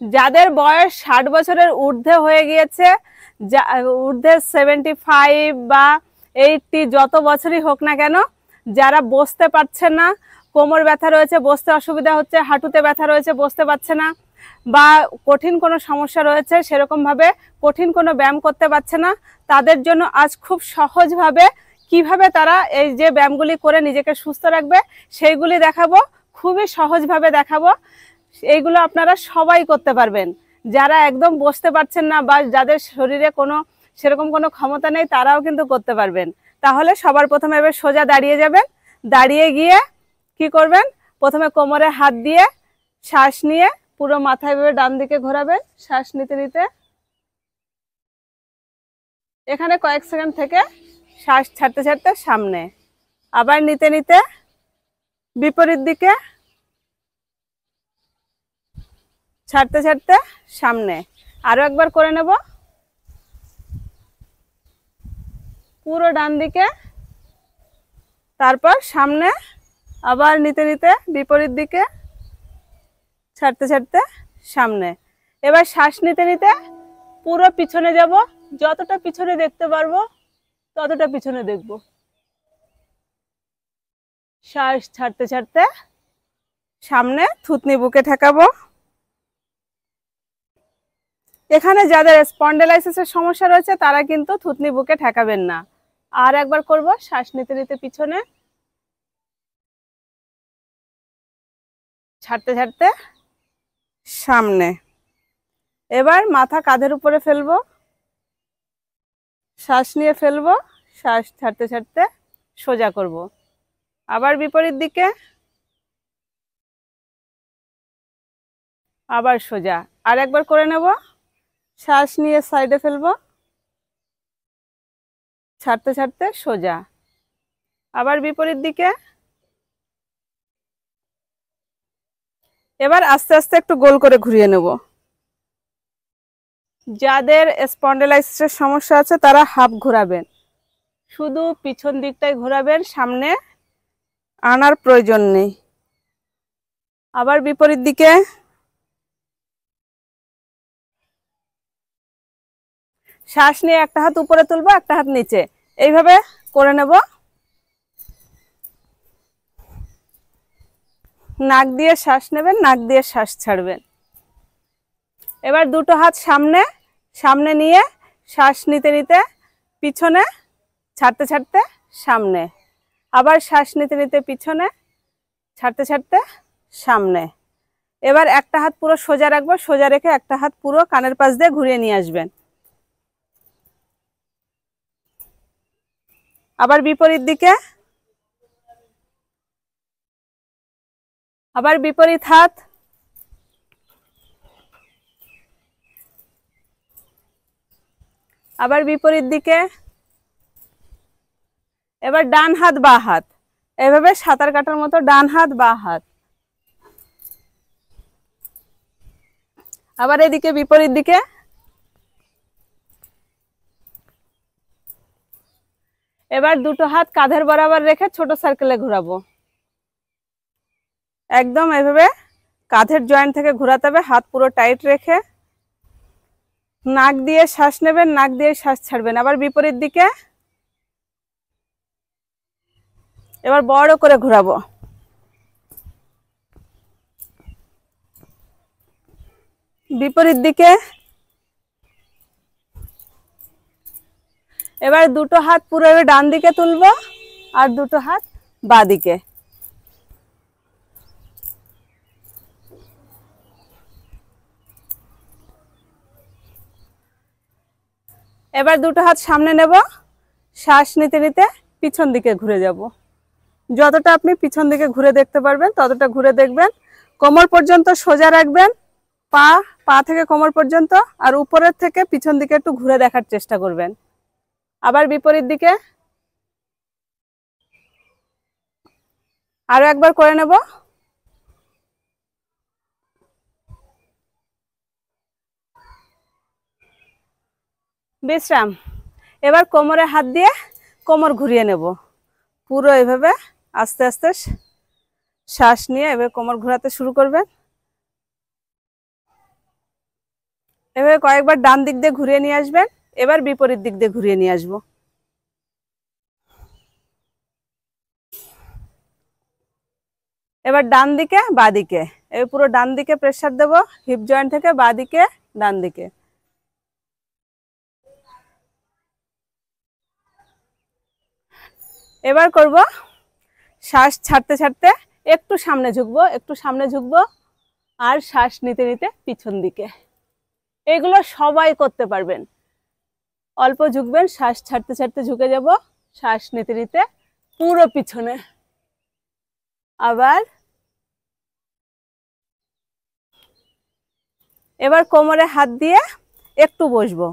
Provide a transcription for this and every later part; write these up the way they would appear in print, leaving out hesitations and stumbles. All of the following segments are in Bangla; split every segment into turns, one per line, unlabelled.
যাদের বয়স 60 বছরের ঊর্ধ্বে হয়ে গিয়েছে, ঊর্ধ্বে 75 বা 80 যত বছরই হোক না কেন, যারা বসতে পারছে না, কোমর ব্যথা রয়েছে, বসতে অসুবিধা হচ্ছে, হাঁটুতে ব্যথা রয়েছে, বসতে পারছে না, বা কঠিন কোনো সমস্যা রয়েছে, সেরকমভাবে কঠিন কোনো ব্যায়াম করতে পারছে না, তাদের জন্য আজ খুব সহজভাবে কিভাবে তারা এই যে ব্যায়ামগুলি করে নিজেকে সুস্থ রাখবে সেইগুলি দেখাবো। খুবই সহজভাবে দেখাবো। এইগুলো আপনারা সবাই করতে পারবেন। যারা একদম বসতে পারছেন না বা যাদের শরীরে কোনো সেরকম কোনো ক্ষমতা নেই তারাও কিন্তু করতে পারবেন। তাহলে সবার প্রথমে এবার সোজা দাঁড়িয়ে যাবেন। দাঁড়িয়ে গিয়ে কি করবেন, প্রথমে কোমরে হাত দিয়ে শ্বাস নিয়ে পুরো মাথায় ভেবে ডান দিকে ঘোরাবেন। শ্বাস নিতে নিতে এখানে কয়েক সেকেন্ড থেকে শ্বাস ছাড়তে ছাড়তে সামনে, আবার নিতে নিতে বিপরীত দিকে, ছাড়তে ছাড়তে সামনে। আরো একবার করে নেব, পুরো ডান দিকে, তারপর সামনে, আবার নিতে নিতে বিপরীত দিকে, ছাড়তে ছাড়তে সামনে। এবার শ্বাস নিতে নিতে পুরো পিছনে যাব, যতটা পিছনে দেখতে পারবো ততটা পিছনে দেখব। শ্বাস ছাড়তে ছাড়তে সামনে, থুতনি বুকে ঠেকাবো। এখানে যাদের স্পন্ডেলাইসিসের সমস্যা রয়েছে তারা কিন্তু থুতনি বুকে ঠেকাবেন না। আর একবার করব, শ্বাস নিতে নিতে পিছনে, ছাড়তে ছাড়তে সামনে। এবার মাথা কাঁধের উপরে ফেলবো, শ্বাস নিয়ে ফেলবো, শ্বাস ছাড়তে ছাড়তে সোজা করব। আবার বিপরীত দিকে, আবার সোজা। আর একবার করে নেব, শ্বাস নিয়ে সাইডে ফেলবো, ছাড়তে ছাড়তে সোজা। আবার বিপরীত দিকে। এবার আস্তে আস্তে একটু গোল করে ঘুরিয়ে নেব। যাদের স্পন্ডেলাইসিসের সমস্যা আছে তারা হাফ ঘোরাবেন, শুধু পিছন দিকটাই ঘোরাবেন, সামনে আনার প্রয়োজন নেই। আবার বিপরীত দিকে। শ্বাস নিয়ে একটা হাত উপরে তুলবো, একটা হাত নিচে, এইভাবে করে নেব। নাক দিয়ে শ্বাস নেবেন, নাক দিয়ে শ্বাস ছাড়বেন। এবার দুটো হাত সামনে, সামনে নিয়ে শ্বাস নিতে নিতে পিছনে, ছাড়তে ছাড়তে সামনে। আবার শ্বাস নিতে নিতে পিছনে, ছাড়তে ছাড়তে সামনে। এবার একটা হাত পুরো সোজা রাখবো, সোজা রেখে একটা হাত পুরো কানের পাশ দিয়ে ঘুরিয়ে নিয়ে আসবেন। আবার বিপরীত দিকে, আবার বিপরীত হাত, আবার বিপরীত দিকে। এবার ডান হাত বা হাত, এভাবে সাঁতার কাটার মতো ডান হাত বা হাত। আবার এদিকে বিপরীত দিকে। এবার দুটো হাত কাঁধের বরাবর রেখে ছোট সার্কেলে ঘোরাবো। একদম এভাবে কাঁধের জয়েন্ট থেকে ঘোরাতে হবে, হাত পুরো টাইট রেখে। নাক দিয়ে শ্বাস নেবেন, নাক দিয়ে শ্বাস ছাড়বেন। আবার বিপরীত দিকে। এবার বড় করে ঘোরাবো। বিপরীত দিকে। এবার দুটো হাত পুরো ডান দিকে তুলবো আর দুটো হাত বাঁ দিকে। এবার দুটো হাত সামনে নেব, শ্বাস নিতে নিতে পিছন দিকে ঘুরে যাব। যতটা আপনি পিছন দিকে ঘুরে দেখতে পারবেন ততটা ঘুরে দেখবেন। কোমর পর্যন্ত সোজা রাখবেন, পা থেকে কোমর পর্যন্ত, আর উপরের থেকে পিছন দিকে একটু ঘুরে দেখার চেষ্টা করবেন। আবার বিপরীত দিকে। আরো একবার করে নেব। বিশ্রাম। এবার কোমরে হাত দিয়ে কোমর ঘুরিয়ে নেব, পুরো এভাবে আস্তে আস্তে শ্বাস নিয়ে এবার কোমর ঘোরাতে শুরু করবেন। এভাবে কয়েকবার ডান দিক দিয়ে ঘুরিয়ে নিয়ে আসবেন। এবার বিপরীত দিক দিয়ে ঘুরিয়ে নিয়ে আসবো। এবার ডান দিকে বাঁ দিকে, এবার পুরো ডান দিকে প্রেসার দেব, হিপ জয়েন্ট থেকে বাঁ দিকে ডান দিকে। এবার করব শ্বাস ছাড়তে ছাড়তে একটু সামনে ঝুঁকবো, একটু সামনে ঝুঁকবো, আর শ্বাস নিতে নিতে পিছন দিকে। এগুলো সবাই করতে পারবেন। অল্প ঝুঁকবেন, শ্বাস ছাড়তে ছাড়তে ঝুঁকে যাব, শ্বাস নিতে নিতে পুরো পিছনে। আবার এবার কোমরে হাত দিয়ে একটু বসবো,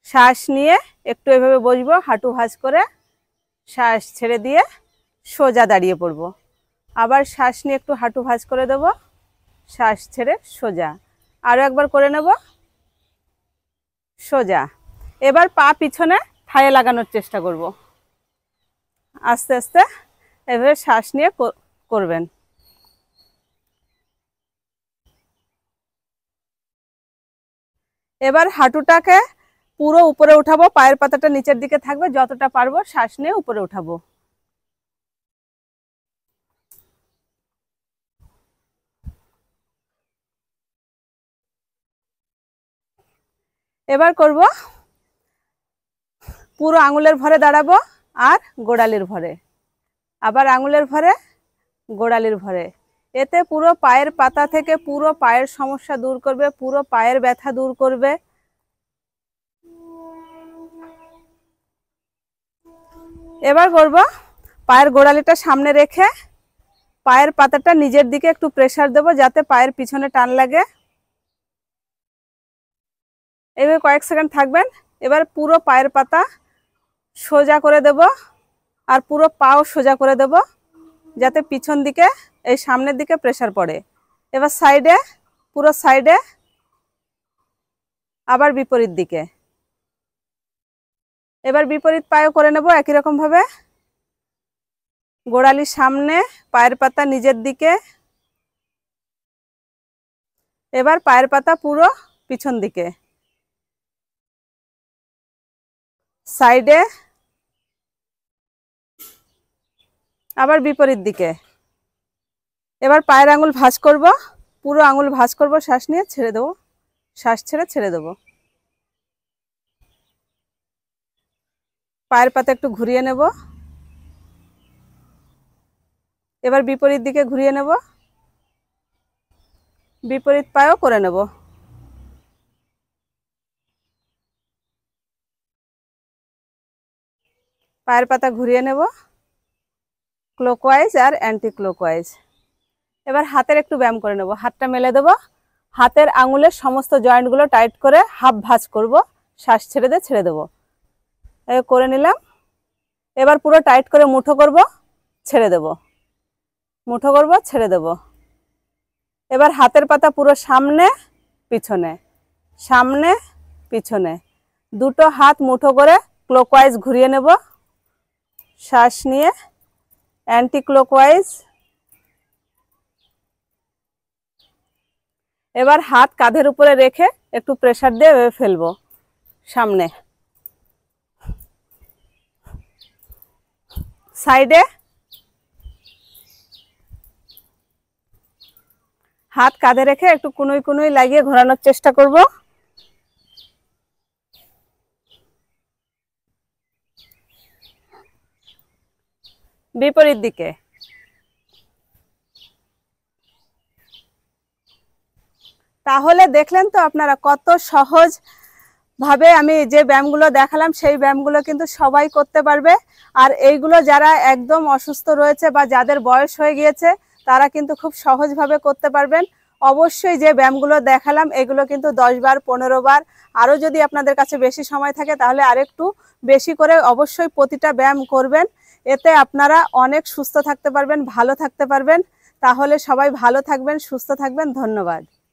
শ্বাস নিয়ে একটু এভাবে বসবো, হাঁটু ভাঁজ করে, শ্বাস ছেড়ে দিয়ে সোজা দাঁড়িয়ে পড়বো। আবার শ্বাস নিয়ে একটু হাঁটু ভাঁজ করে দেব, শ্বাস ছেড়ে সোজা। আরও একবার করে নেব, সোজা। এবার পা পিছনে থায়ে লাগানোর চেষ্টা করব। আস্তে আস্তে এভাবে শ্বাস নিয়ে করবেন। এবার হাঁটুটাকে পুরো উপরে উঠাবো, পায়ের পাতাটা নিচের দিকে থাকবে, যতটা পারবো শ্বাস নিয়ে উপরে উঠাবো। এবার করব পুরো আঙুলের ভরে দাঁড়াবো আর গোড়ালির ভরে, আবার আঙুলের ভরে, গোড়ালির ভরে। এতে পুরো পায়ের পাতা থেকে পুরো পায়ের সমস্যা দূর করবে, পুরো পায়ের ব্যথা দূর করবে। এবার করব পায়ের গোড়ালিটা সামনে রেখে পায়ের পাতাটা নিজের দিকে একটু প্রেসার দেব, যাতে পায়ের পিছনে টান লাগে। এভাবে কয়েক সেকেন্ড থাকবেন। এবার পুরো পায়ের পাতা সোজা করে দেব আর পুরো পাও সোজা করে দেব, যাতে পিছন দিকে এই সামনের দিকে প্রেসার পড়ে। এবার সাইডে, পুরো সাইডে, আবার বিপরীত দিকে। এবার বিপরীত পায়েও করে নেব একই রকম ভাবে। গোড়ালির সামনে, পায়ের পাতা নিজের দিকে। এবার পায়ের পাতা পুরো পিছন দিকে, সাইডে, আবার বিপরীত দিকে। এবার পায়ের আঙুল ভাঁজ করব, পুরো আঙুল ভাঁজ করব, শ্বাস নিয়ে ছেড়ে দেবো, শ্বাস ছেড়ে ছেড়ে দেবো। পায়ের পাতা একটু ঘুরিয়ে নেব। এবার বিপরীত দিকে ঘুরিয়ে নেব, বিপরীত পায়েও করে নেব। পায়ের পাতা ঘুরিয়ে নেব ক্লকওয়াইজ আর অ্যান্টি ক্লকওয়াইজ। এবার হাতের একটু ব্যায়াম করে নেব, হাতটা মেলে দেব, হাতের আঙুলের সমস্ত জয়েন্টগুলো টাইট করে হাফ ভাঁজ করব, শ্বাস ছেড়ে দিয়ে ছেড়ে দেবো। করে নিলাম। এবার পুরো টাইট করে মুঠো করব, ছেড়ে দেব, মুঠো করব, ছেড়ে দেব। এবার হাতের পাতা পুরো সামনে পিছনে, সামনে পিছনে, দুটো হাত মুঠো করে ক্লকওয়াইজ ঘুরিয়ে নেব, শ্বাস নিয়ে অ্যান্টি ক্লকওয়াইজ। এবার হাত কাঁধের উপরে রেখে একটু প্রেসার দিয়ে ফেলবো সামনে, সাইডে, হাত কাঁধে রেখে একটু কুনুই কুনুই লাগিয়ে ঘোরানোর চেষ্টা করব। বিপরীত দিকে। তাহলে দেখলেন তো আপনারা কত সহজ ভাবে আমি যে ব্যায়ামগুলো দেখালাম সেই ব্যায়ামগুলো কিন্তু সবাই করতে পারবে। আর এইগুলো যারা একদম অসুস্থ রয়েছে বা যাদের বয়স হয়ে গিয়েছে তারা কিন্তু খুব সহজভাবে করতে পারবেন। অবশ্যই যে ব্যায়ামগুলো দেখালাম এগুলো কিন্তু 10 বার 15 বার, আরও যদি আপনাদের কাছে বেশি সময় থাকে তাহলে আরেকটু বেশি করে অবশ্যই প্রতিটা ব্যায়াম করবেন। এতে আপনারা অনেক সুস্থ থাকতে পারবেন, ভালো থাকতে পারবেন। তাহলে সবাই ভালো থাকবেন, সুস্থ থাকবেন। ধন্যবাদ।